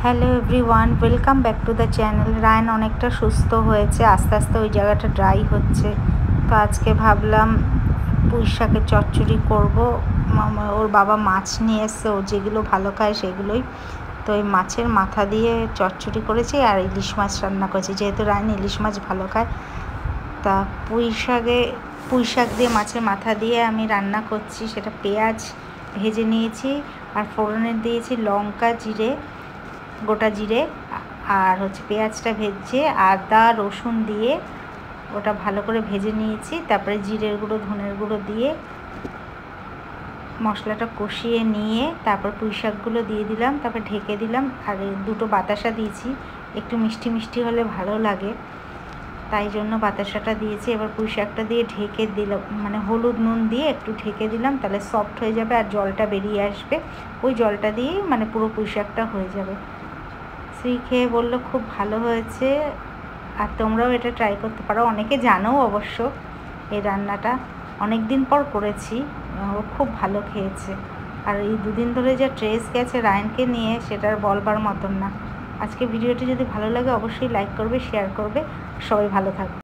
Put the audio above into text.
Hello everyone, welcome back to the channel. Rayan অনেকটা সুস্থ হয়েছে, আস্তে আস্তে ওই জায়গাটা ড্রাই হচ্ছে। তো আজকে ভাবলাম পুঁই শাকের চচ্চড়ি করবো। ওর বাবা মাছ নিয়ে এসছে, ও যেগুলো ভালো খায় সেগুলোই। তো ওই মাছের মাথা দিয়ে চচ্চড়ি করেছি আর ইলিশ মাছ রান্না করেছি, যেহেতু রায়ন ইলিশ মাছ ভালো খায়। তা পুঁই শাক দিয়ে মাছের মাথা দিয়ে আমি রান্না করছি। সেটা পেঁয়াজ ভেজে নিয়েছি আর ফোড়নে দিয়েছি লঙ্কা, জিরে, গোটা জিরে আর পেঁয়াজটা ভেজে আদা রসুন দিয়ে ওটা ভালো করে ভেজে নিয়েছি। তারপরে জিরের গুঁড়ো, ধনের গুঁড়ো দিয়ে মশলাটা কষিয়ে নিয়ে তারপর পুঁই শাকগুলো দিয়ে দিলাম, তারপর ঢেকে দিলাম। আর দুটো বাতাসা দিয়েছি, একটু মিষ্টি মিষ্টি হলে ভালো লাগে, তাই জন্য বাতাসাটা দিয়েছি। এবার পুঁই শাকটা দিয়ে ঢেকে দিলাম, মানে হলুদ নুন দিয়ে একটু ঢেকে দিলাম, তাহলে সফট হয়ে যাবে আর জলটা বেরিয়ে আসবে। ওই জলটা দিয়েই মানে পুরো পুঁই শাকটা হয়ে যাবে। শ্রী খেয়ে বললো খুব ভালো হয়েছে, আর তোমরাও এটা ট্রাই করতে পারো। অনেকে জানো অবশ্য, এই রান্নাটা অনেক দিন পর করেছি, ও খুব ভালো খেয়েছে। আর এই দুদিন ধরে যা ট্রেস গেছে রায়নকে নিয়ে, সেটার বলবার মতন না। আজকে ভিডিওটি যদি ভালো লাগে অবশ্যই লাইক করবে, শেয়ার করবে। সবাই ভালো থাকবে।